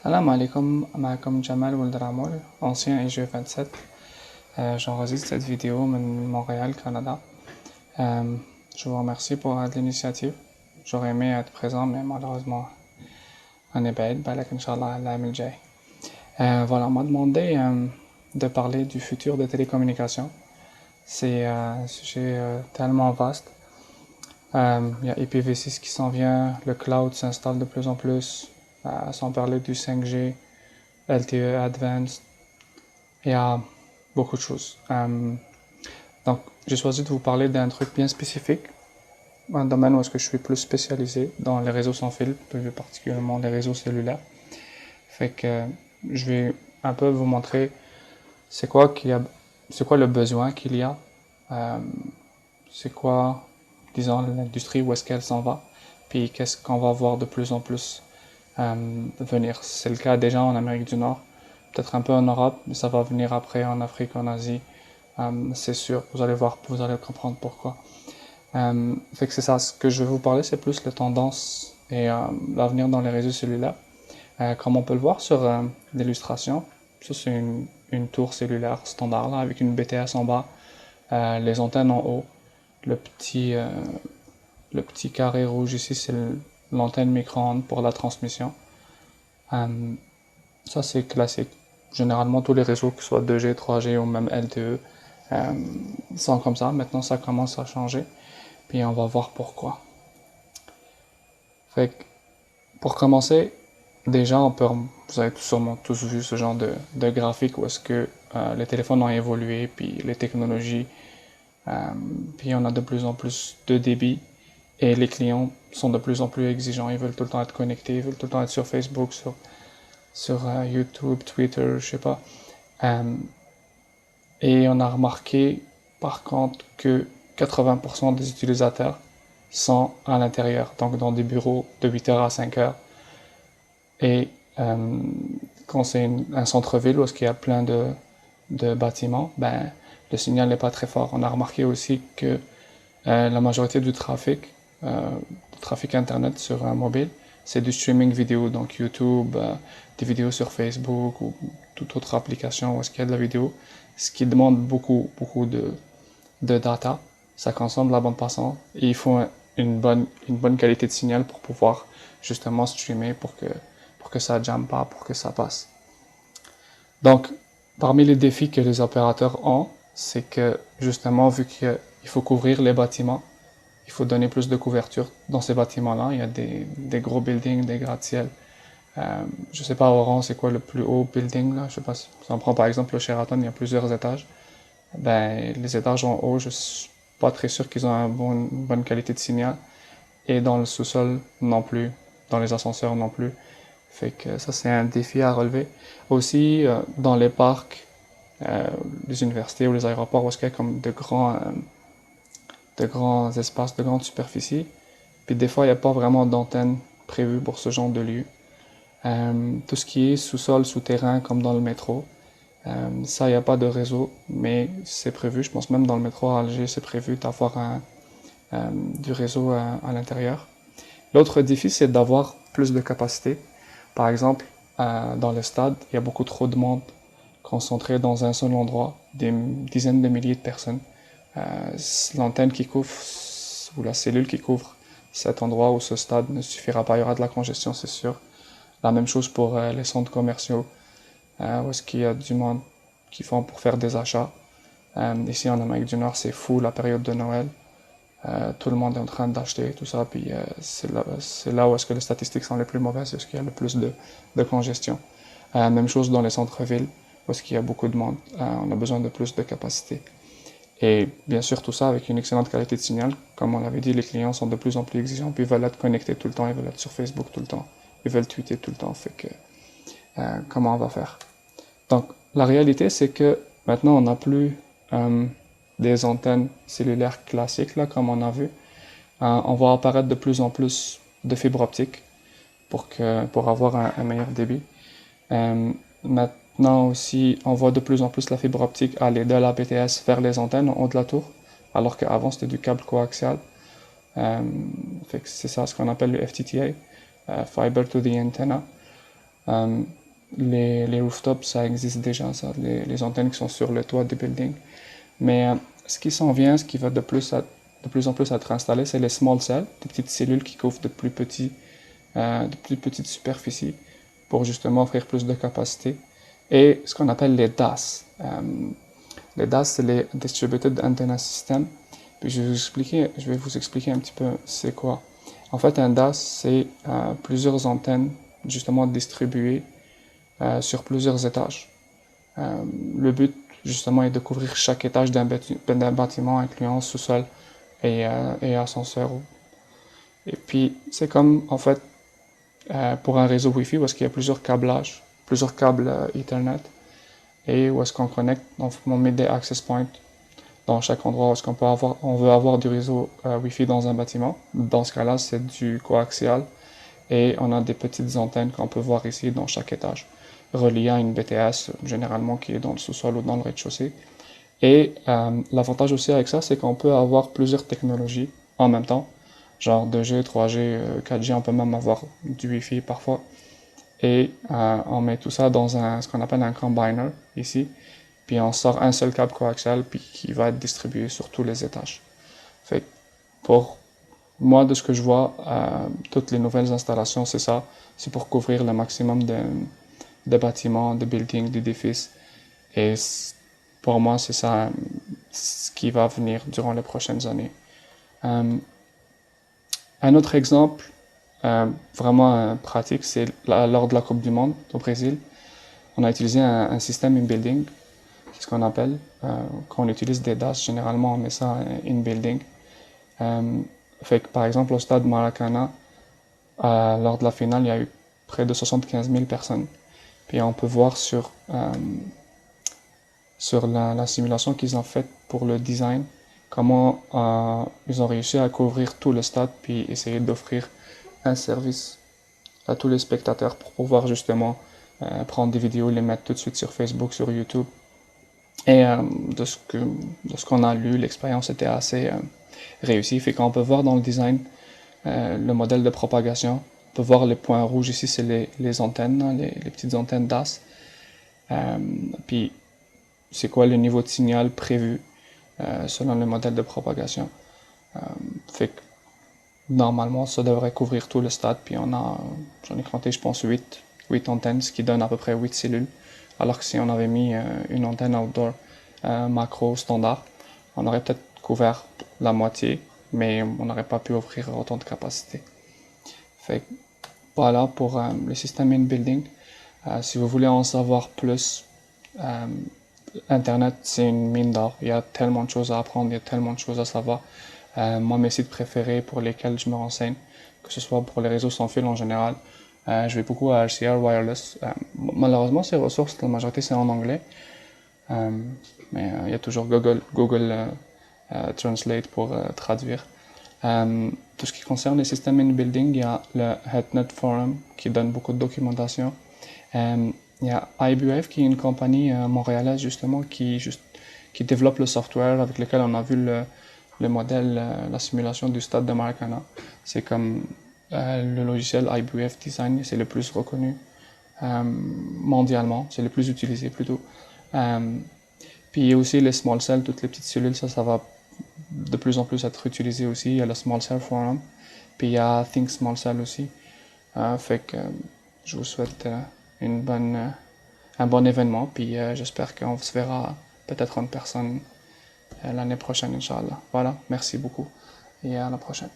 Salam alaikum, معكم Jamal Wildramoul, ancien IG27. J'enregistre cette vidéo de Montréal, Canada. Je vous remercie pour l'initiative. J'aurais aimé être présent, mais malheureusement, on est bête. Balak, Inch'Allah, l'année الجاي. Voilà, on m'a demandé de parler du futur des télécommunications. C'est un sujet tellement vaste. Il y a IPv6 qui s'en vient, le cloud s'installe de plus en plus, sans parler du 5G, LTE Advanced. Il y a beaucoup de choses. Donc, j'ai choisi de vous parler d'un truc bien spécifique, un domaine où est-ce que je suis plus spécialisé dans les réseaux sans fil, plus particulièrement les réseaux cellulaires. Fait que je vais un peu vous montrer c'est quoi c'est quoi le besoin qu'il y a, euh, c'est quoi, disons, l'industrie, où est-ce qu'elle s'en va, puis qu'est-ce qu'on va voir de plus en plus venir. C'est le cas déjà en Amérique du Nord, peut-être un peu en Europe, mais ça va venir après en Afrique, en Asie. C'est sûr, vous allez voir, vous allez comprendre pourquoi. Fait que c'est ça, ce que je vais vous parler, c'est plus les tendances et l'avenir dans les réseaux cellulaires. Comme on peut le voir sur l'illustration, ça c'est une tour cellulaire standard là, avec une BTS en bas, les antennes en haut. Le petit, euh, le petit carré rouge ici, c'est l'antenne micro-ondes pour la transmission. Euh, Ça c'est classique. Généralement, tous les réseaux, que ce soit 2G, 3G ou même LTE, sont comme ça. Maintenant, ça commence à changer. Puis on va voir pourquoi. Fait que, pour commencer, déjà, vous avez sûrement tous vu ce genre de graphique où est-ce que les téléphones ont évolué, puis les technologies, euh, puis on a de plus en plus de débit, et les clients sont de plus en plus exigeants. Ils veulent tout le temps être connectés, ils veulent tout le temps être sur Facebook, sur YouTube, Twitter, je sais pas. Euh, et on a remarqué, par contre, que 80% des utilisateurs sont à l'intérieur, donc dans des bureaux de 8h à 5h. Et quand c'est un centre-ville où il y a plein de bâtiments, ben, le signal n'est pas très fort. On a remarqué aussi que la majorité du trafic Internet sur un mobile, c'est du streaming vidéo, donc YouTube, des vidéos sur Facebook ou toute autre application où est-ce qu'il y a de la vidéo, ce qui demande beaucoup de data. Ça consomme de la bande passante et il faut une bonne qualité de signal pour pouvoir justement streamer pour que ça jamme pas, pour que ça passe. Donc, parmi les défis que les opérateurs ont, c'est que justement, vu qu'il faut couvrir les bâtiments, il faut donner plus de couverture dans ces bâtiments-là. Il y a des gros buildings, des gratte-ciel. Je sais pas à Oran, c'est quoi le plus haut building là. Je sais pas si on prend par exemple le Sheraton, il y a plusieurs étages. Ben, les étages en haut, je suis pas très sûr qu'ils ont une bonne qualité de signal. Et dans le sous-sol non plus, dans les ascenseurs non plus. Fait que ça, c'est un défi à relever. Aussi, dans les parcs, les universités ou les aéroports, où il y a comme de grands espaces, de grandes superficies. Puis des fois, il n'y a pas vraiment d'antenne prévue pour ce genre de lieu. Tout ce qui est sous-sol, souterrain, comme dans le métro, ça, il n'y a pas de réseau, mais c'est prévu. Je pense même dans le métro à Alger, c'est prévu d'avoir du réseau à l'intérieur. L'autre défi, c'est d'avoir plus de capacité. Par exemple, dans le stade, il y a beaucoup trop de monde concentré dans un seul endroit, des dizaines de milliers de personnes. L'antenne qui couvre, ou la cellule qui couvre cet endroit ou ce stade ne suffira pas, il y aura de la congestion, c'est sûr. La même chose pour les centres commerciaux, où est-ce qu'il y a du monde qui font pour faire des achats. Ici en Amérique du Nord, c'est fou la période de Noël. Tout le monde est en train d'acheter tout ça, puis c'est là où est-ce que les statistiques sont les plus mauvaises, où est-ce qu'il y a le plus de congestion. Même chose dans les centres-villes, où est-ce qu'il y a beaucoup de monde. On a besoin de plus de capacité. Et bien sûr, tout ça avec une excellente qualité de signal. Comme on l'avait dit, les clients sont de plus en plus exigeants, puis ils veulent être connectés tout le temps, ils veulent être sur Facebook tout le temps, ils veulent tweeter tout le temps. Fait que, comment on va faire? Donc, la réalité, c'est que maintenant, on n'a plus des antennes cellulaires classiques, là, comme on a vu. On va apparaître de plus en plus de fibres optiques pour avoir un meilleur débit. Maintenant aussi, on voit de plus en plus la fibre optique aller de la BTS vers les antennes en haut de la tour, alors qu'avant c'était du câble coaxial. Fait que c'est ça ce qu'on appelle le FTTA, Fiber to the Antenna. Les rooftops, ça existe déjà, ça, les antennes qui sont sur le toit des buildings. Mais ce qui s'en vient, ce qui va de plus en plus être installé, c'est les small cells, des petites cellules qui couvrent de plus petites superficies pour justement offrir plus de capacité. Et ce qu'on appelle les DAS. Les DAS, c'est les Distributed Antenna System. Puis je vais vous expliquer un petit peu c'est quoi. En fait, un DAS, c'est plusieurs antennes justement distribuées sur plusieurs étages. Le but, justement, est de couvrir chaque étage d'un bâtiment, incluant sous-sol et ascenseur. Et puis, c'est comme, en fait, pour un réseau Wi-Fi, où est-ce qu'il y a plusieurs câblages, plusieurs câbles Ethernet, et où est-ce qu'on connecte, on met des access points dans chaque endroit où est-ce on veut avoir du réseau Wi-Fi dans un bâtiment. Dans ce cas-là, c'est du coaxial, et on a des petites antennes qu'on peut voir ici dans chaque étage, reliées à une BTS, généralement qui est dans le sous-sol ou dans le rez-de-chaussée. Et l'avantage aussi avec ça, c'est qu'on peut avoir plusieurs technologies en même temps, genre 2G, 3G, 4G, on peut même avoir du Wi-Fi parfois. Et on met tout ça dans ce qu'on appelle un combiner ici, puis on sort un seul câble coaxial puis qui va être distribué sur tous les étages. Fait que pour moi, de ce que je vois, toutes les nouvelles installations, c'est ça. C'est pour couvrir le maximum de bâtiments, de buildings, d'édifices. Et pour moi, c'est ça ce qui va venir durant les prochaines années. Un autre exemple vraiment pratique, c'est lors de la Coupe du Monde au Brésil. On a utilisé un système in-building, c'est ce qu'on appelle. Quand on utilise des DAS, généralement on met ça in-building. Fait que par exemple au stade Maracana, lors de la finale, il y a eu près de 75 000 personnes. Puis on peut voir sur la simulation qu'ils ont faite pour le design, comment ils ont réussi à couvrir tout le stade, puis essayer d'offrir un service à tous les spectateurs pour pouvoir justement prendre des vidéos, les mettre tout de suite sur Facebook, sur YouTube. Et de ce qu'on a lu, l'expérience était assez réussie. Fait qu'on peut voir dans le design le modèle de propagation. On peut voir les points rouges ici, c'est les antennes, hein, les petites antennes DAS. Puis c'est quoi le niveau de signal prévu selon le modèle de propagation. Fait que normalement, ça devrait couvrir tout le stade. Puis j'en ai compté, je pense, 8 antennes, ce qui donne à peu près 8 cellules. Alors que si on avait mis une antenne outdoor macro standard, on aurait peut-être couvert la moitié, mais on n'aurait pas pu offrir autant de capacité. Fait que voilà pour le système in-building. Si vous voulez en savoir plus, Internet, c'est une mine d'or. Il y a tellement de choses à apprendre, il y a tellement de choses à savoir. Moi, mes sites préférés pour lesquels je me renseigne, que ce soit pour les réseaux sans fil en général, je vais beaucoup à HCR Wireless. Malheureusement, ces ressources, la majorité, c'est en anglais. Mais il y a toujours Google Translate pour traduire. Tout ce qui concerne les systèmes in-building, il y a le HeadNet Forum qui donne beaucoup de documentation. Il y a IBF qui est une compagnie montréalaise justement qui développe le software avec lequel on a vu le modèle, la simulation du stade de Maracana. C'est comme le logiciel IBF Design, c'est le plus reconnu mondialement, c'est le plus utilisé plutôt. Puis il y a aussi les small cells, toutes les petites cellules, ça va de plus en plus être utilisé aussi. Il y a le Small Cell Forum, puis il y a Think Small Cell aussi. Fait que je vous souhaite un bon événement, puis j'espère qu'on se verra peut-être en personne l'année prochaine, Inch'Allah. Voilà, merci beaucoup et à la prochaine.